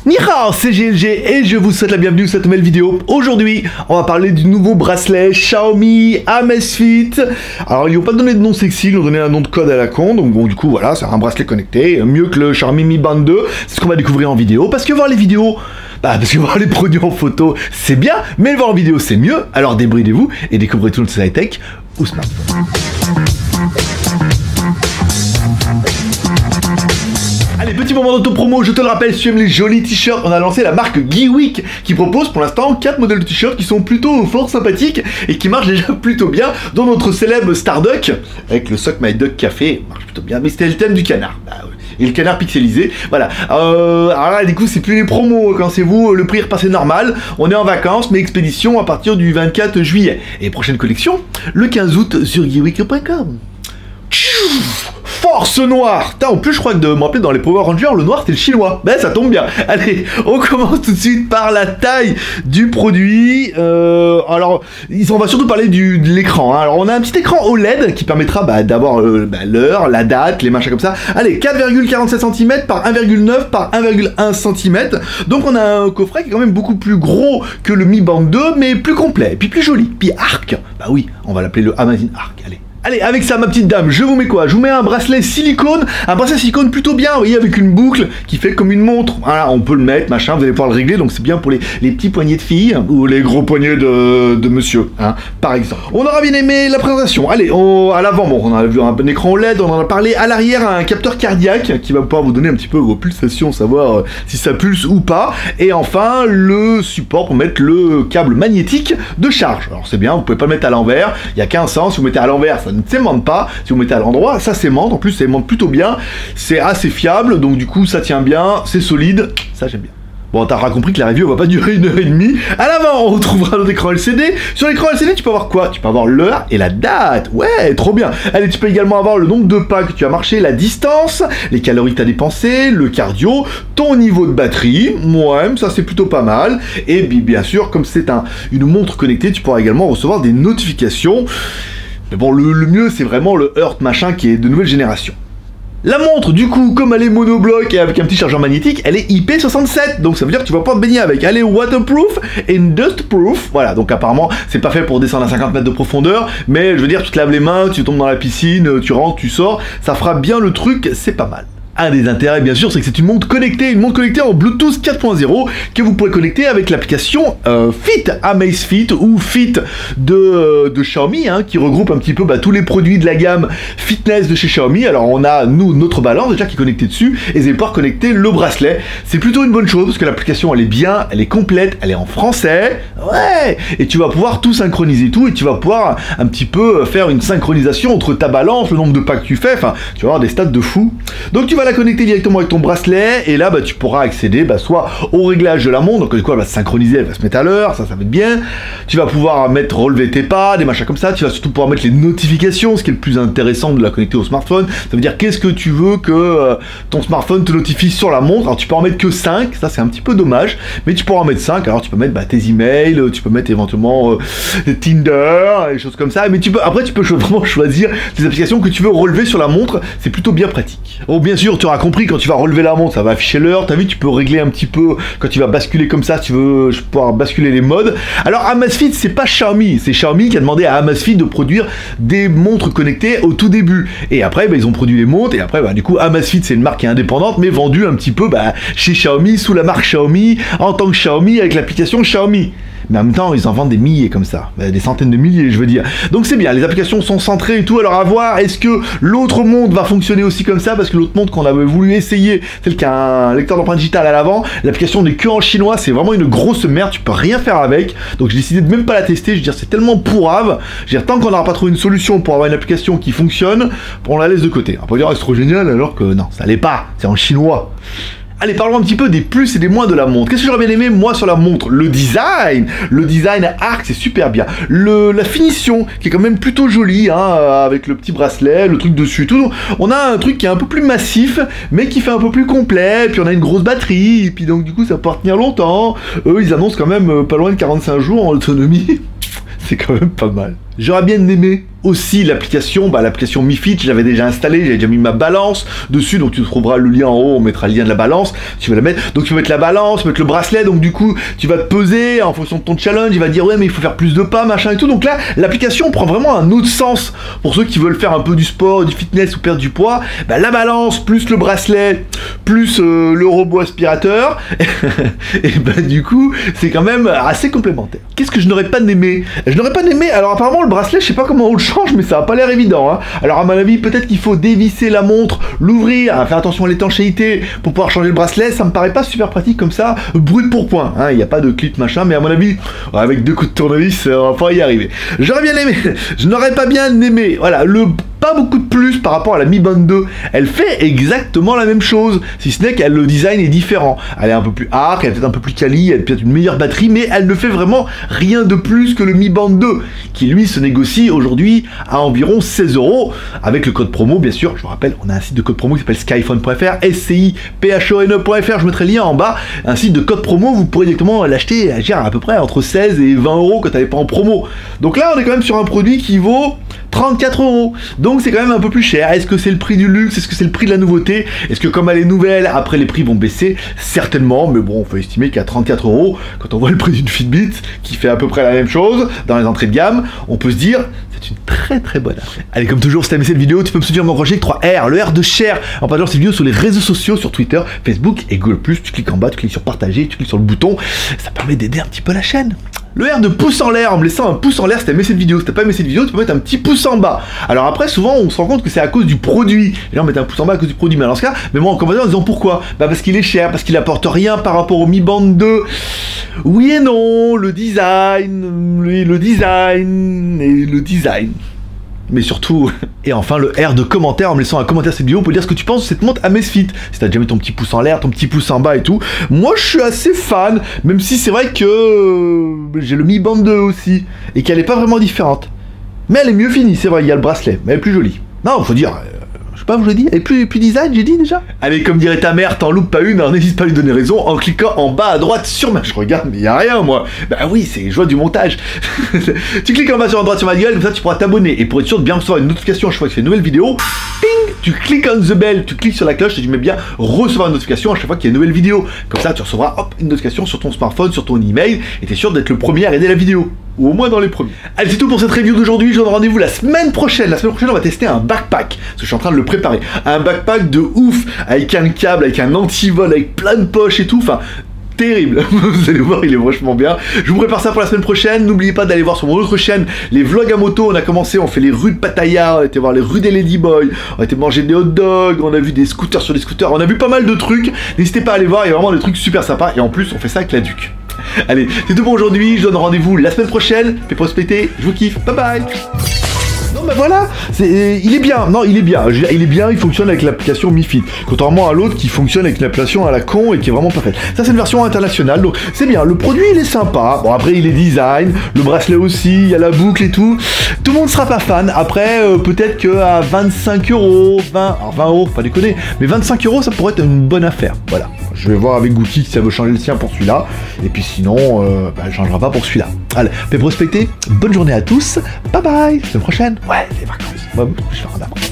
Ni hao, c'est GLG et je vous souhaite la bienvenue sur cette nouvelle vidéo. Aujourd'hui, on va parler du nouveau bracelet Xiaomi Amazfit. Alors, ils n'ont pas donné de nom sexy, ils ont donné un nom de code à la con. Donc bon, du coup, voilà, c'est un bracelet connecté, mieux que le Xiaomi Mi Band 2. C'est ce qu'on va découvrir en vidéo. Parce que voir les vidéos, parce que voir les produits en photo, c'est bien, mais le voir en vidéo, c'est mieux. Alors débridez-vous et découvrez tout notre high-tech ou smartphone. Allez, petit moment d'auto-promo, je te le rappelle, si tu aimes les jolis t-shirts, on a lancé la marque Geeweek qui propose pour l'instant 4 modèles de t-shirts qui sont plutôt fort sympathiques et qui marchent déjà plutôt bien, dont notre célèbre Starduck, avec le Suck My Duck Café, marche plutôt bien, mais c'était le thème du canard. Bah, oui. Et le canard pixelisé, voilà. Alors là, du coup, c'est plus les promos, quand c'est vous, le prix est repassé normal, on est en vacances, mais expédition à partir du 24 juillet. Et prochaine collection, le 15 août sur geeweek.com. Force noire. En plus, je crois que de me rappeler dans les Power Rangers, le noir c'est le chinois. Ben, ça tombe bien. Allez, on commence tout de suite par la taille du produit. Alors, on va surtout parler de l'écran. Hein. Alors, on a un petit écran OLED qui permettra d'avoir l'heure, la date, les machins comme ça. Allez, 4,47 cm par 1,9 par 1,1 cm. Donc, on a un coffret qui est quand même beaucoup plus gros que le Mi Band 2, mais plus complet, puis plus joli. Puis Arc. Bah oui, on va l'appeler le Amazfit Arc. Allez. Allez, avec ça, ma petite dame, je vous mets quoi? Je vous mets un bracelet silicone plutôt bien, vous voyez, avec une boucle qui fait comme une montre. Voilà, on peut le mettre, machin, vous allez pouvoir le régler, donc c'est bien pour les petits poignets de filles ou les gros poignets de monsieur, hein, par exemple. On aura bien aimé la présentation. Allez, à l'avant, bon, on a vu un écran OLED, on en a parlé. À l'arrière, un capteur cardiaque qui va pouvoir vous donner un petit peu vos pulsations, savoir si ça pulse ou pas. Et enfin, le support pour mettre le câble magnétique de charge. Alors c'est bien, vous pouvez pas le mettre à l'envers, il n'y a qu'un sens, si vous mettez à l'envers, ça ne s'aimante pas, si vous mettez à l'endroit, ça s'aimante, en plus ça aimante plutôt bien, c'est assez fiable, donc du coup ça tient bien, c'est solide, ça j'aime bien. Bon, t'auras compris que la review va pas durer 1h30. À l'avant, on retrouvera notre écran LCD. Sur l'écran LCD, tu peux avoir quoi? Tu peux avoir l'heure et la date. Ouais, trop bien. Allez, tu peux également avoir le nombre de pas que tu as marché, la distance, les calories que tu as dépensées, le cardio, ton niveau de batterie. Ouais, ça c'est plutôt pas mal. Et bien sûr, comme c'est une montre connectée, tu pourras également recevoir des notifications. Mais bon, le mieux, c'est vraiment le Heart machin qui est de nouvelle génération. La montre, du coup, comme elle est monobloc et avec un petit chargeur magnétique, elle est IP67, donc ça veut dire que tu vas pas te baigner avec. Elle est waterproof et dustproof, voilà, donc apparemment, c'est pas fait pour descendre à 50 mètres de profondeur, mais je veux dire, tu te laves les mains, tu tombes dans la piscine, tu rentres, tu sors, ça fera bien le truc, c'est pas mal. Un des intérêts, bien sûr, c'est que c'est une montre connectée en Bluetooth 4.0 que vous pourrez connecter avec l'application Fit Amazfit ou Fit de Xiaomi, hein, qui regroupe un petit peu tous les produits de la gamme fitness de chez Xiaomi. Alors on a, nous, notre balance déjà qui est connectée dessus, et vous allez pouvoir connecter le bracelet. C'est plutôt une bonne chose, parce que l'application, elle est bien, elle est complète, elle est en français, ouais, et tu vas pouvoir tout synchroniser tout, et tu vas pouvoir un petit peu faire une synchronisation entre ta balance, le nombre de pas que tu fais, enfin, tu vas avoir des stats de fou. Donc tu vas la connecter directement avec ton bracelet et là tu pourras accéder soit au réglage de la montre, donc du coup elle va se synchroniser, elle va se mettre à l'heure, ça va être bien. Tu vas pouvoir relever tes pas, des machins comme ça. Tu vas surtout pouvoir mettre les notifications, ce qui est le plus intéressant de la connecter au smartphone. Ça veut dire qu'est-ce que tu veux que ton smartphone te notifie sur la montre. Alors tu peux en mettre que 5, ça c'est un petit peu dommage, mais tu pourras en mettre 5. Alors tu peux mettre tes emails, tu peux mettre éventuellement Tinder, des choses comme ça, mais après tu peux vraiment choisir les applications que tu veux relever sur la montre, c'est plutôt bien pratique. Bon, bien sûr, tu auras compris, quand tu vas relever la montre, ça va afficher l'heure. T'as vu, tu peux régler un petit peu quand tu vas basculer comme ça, si tu veux pouvoir basculer les modes. Alors Amazfit, c'est pas Xiaomi, c'est Xiaomi qui a demandé à Amazfit de produire des montres connectées au tout début. Et après, ils ont produit les montres, et après, du coup, Amazfit, c'est une marque qui est indépendante, mais vendue un petit peu chez Xiaomi, sous la marque Xiaomi, en tant que Xiaomi, avec l'application Xiaomi. Mais en même temps, ils en vendent des milliers comme ça, des centaines de milliers, je veux dire. Donc c'est bien, les applications sont centrées et tout. Alors à voir, est-ce que l'autre montre va fonctionner aussi comme ça? Parce que l'autre montre qu'on avait voulu essayer, celle qui a un lecteur d'empreinte digitale à l'avant, l'application n'est que en chinois, c'est vraiment une grosse merde, tu peux rien faire avec. Donc j'ai décidé de même pas la tester, je veux dire, c'est tellement pourrave. Je veux dire, tant qu'on n'aura pas trouvé une solution pour avoir une application qui fonctionne, on la laisse de côté. On peut dire, c'est trop génial, alors que non, ça l'est pas, c'est en chinois. Allez, parlons un petit peu des plus et des moins de la montre. Qu'est-ce que j'aurais bien aimé, moi, sur la montre? Le design Arc, c'est super bien. La finition, qui est quand même plutôt jolie, hein, avec le petit bracelet, le truc dessus et tout. On a un truc qui est un peu plus massif, mais qui fait un peu plus complet. Puis on a une grosse batterie, et puis donc du coup, ça peut tenir longtemps. Eux, ils annoncent quand même pas loin de 45 jours en autonomie. C'est quand même pas mal. J'aurais bien aimé aussi l'application, l'application Mi Fit, j'avais déjà installé, j'avais déjà mis ma balance dessus, donc tu trouveras le lien en haut, on mettra le lien de la balance, tu vas la mettre, donc tu vas mettre la balance, mettre le bracelet, donc du coup tu vas te peser en fonction de ton challenge, il va dire ouais mais il faut faire plus de pas, machin et tout, donc là l'application prend vraiment un autre sens pour ceux qui veulent faire un peu du sport, du fitness ou perdre du poids, la balance plus le bracelet, plus le robot aspirateur, et du coup c'est quand même assez complémentaire. Qu'est-ce que je n'aurais pas aimé? Je n'aurais pas aimé, alors apparemment le bracelet, je sais pas comment on le change, mais ça a pas l'air évident, hein. Alors à mon avis, peut-être qu'il faut dévisser la montre, l'ouvrir, faire attention à l'étanchéité pour pouvoir changer le bracelet, ça me paraît pas super pratique comme ça, brut pour point, hein. Il n'y a pas de clip machin, mais à mon avis, avec 2 coups de tournevis, on va pas y arriver. J'aurais bien aimé, je n'aurais pas bien aimé, voilà, pas beaucoup de plus par rapport à la Mi Band 2. Elle fait exactement la même chose, si ce n'est que le design est différent. Elle est un peu plus hard, elle est peut-être un peu plus quali, elle a peut-être une meilleure batterie, mais elle ne fait vraiment rien de plus que le Mi Band 2, qui lui se négocie aujourd'hui à environ 16 €, avec le code promo, bien sûr. Je vous rappelle, on a un site de code promo qui s'appelle skyphone.fr, SCIPHONE.fr, je mettrai le lien en bas, un site de code promo, vous pourrez directement l'acheter à peu près entre 16 et 20 € quand elle n'est pas en promo. Donc là, on est quand même sur un produit qui vaut 34 €. Donc c'est quand même un peu plus cher. Est-ce que c'est le prix du luxe? Est-ce que c'est le prix de la nouveauté? Est-ce que comme elle est nouvelle, après les prix vont baisser? Certainement, mais bon, on peut estimer qu'à 34 €, quand on voit le prix d'une Fitbit, qui fait à peu près la même chose, dans les entrées de gamme, on peut se dire, c'est une très bonne affaire. Allez, comme toujours, si t'as aimé cette vidéo, tu peux me soutenir mon projet avec 3R, le R de share, en partageant cette vidéo sur les réseaux sociaux, sur Twitter, Facebook et Google+. Tu cliques en bas, tu cliques sur partager, tu cliques sur le bouton, ça permet d'aider un petit peu la chaîne. Le R de pouce en l'air, en me laissant un pouce en l'air si t'as aimé cette vidéo. Si t'as pas aimé cette vidéo, tu peux mettre un petit pouce en bas. Alors après, souvent, on se rend compte que c'est à cause du produit. Les gens mettent un pouce en bas à cause du produit, mais dans ce cas, mais moi en commentaire en disant pourquoi? Parce qu'il est cher, parce qu'il apporte rien par rapport au Mi Band 2. Oui et non, le design, mais surtout, et enfin le R de commentaire en me laissant un commentaire cette vidéo pour dire ce que tu penses de cette montre Amazfit. Si t'as déjà mis ton petit pouce en l'air, ton petit pouce en bas et tout. Moi je suis assez fan, même si c'est vrai que j'ai le Mi Band 2 aussi, et qu'elle est pas vraiment différente. Mais elle est mieux finie, c'est vrai, il y a le bracelet, mais elle est plus jolie. Non, faut dire, je sais pas, je l'ai dit, elle est plus design, j'ai dit déjà. Allez, comme dirait ta mère, t'en loupes pas une, alors n'hésite pas à lui donner raison en cliquant en bas à droite sur ma... Je regarde, mais y a rien, moi. Bah oui, c'est joie du montage. Tu cliques en bas sur à droite sur ma gueule, comme ça tu pourras t'abonner. Et pour être sûr de bien recevoir une notification à chaque fois que je fais une nouvelle vidéo, ping, tu cliques on the bell, tu cliques sur la cloche et tu mets bien recevoir une notification à chaque fois qu'il y a une nouvelle vidéo. Comme ça, tu recevras, hop, une notification sur ton smartphone, sur ton email, et t'es sûr d'être le premier à regarder la vidéo. Ou au moins dans les premiers. Allez, c'est tout pour cette review d'aujourd'hui. Je vous donne rendez-vous la semaine prochaine. La semaine prochaine, on va tester un backpack. Parce que je suis en train de le préparer. Un backpack de ouf. Avec un câble, avec un antivol, avec plein de poches et tout. Enfin, terrible. Vous allez voir, il est vachement bien. Je vous prépare ça pour la semaine prochaine. N'oubliez pas d'aller voir sur mon autre chaîne les vlogs à moto. On a commencé, on fait les rues de Pattaya. On a été voir les rues des Ladyboy. On a été manger des hot dogs. On a vu des scooters sur des scooters. On a vu pas mal de trucs. N'hésitez pas à aller voir. Il y a vraiment des trucs super sympas. Et en plus, on fait ça avec la Duc. Allez, c'est tout pour aujourd'hui, je donne rendez-vous la semaine prochaine, fais prospecter, je vous kiffe, bye bye. Non bah voilà, il est bien, non il est bien, il est bien, il fonctionne avec l'application Mi Fit, contrairement à l'autre qui fonctionne avec une application à la con et qui est vraiment pas faite. Ça c'est une version internationale, donc c'est bien, le produit il est sympa, bon après il est design, le bracelet aussi, il y a la boucle et tout le monde sera pas fan, après peut-être qu'à 25 €, 20 €, pas déconner, mais 25 € ça pourrait être une bonne affaire, voilà. Je vais voir avec Gookie si ça veut changer le sien pour celui-là, et puis sinon, elle changera pas pour celui-là. Allez, fais prospecter, bonne journée à tous, bye bye, à la prochaine. Ouais, les vacances. Moi, je vais faire un vacances.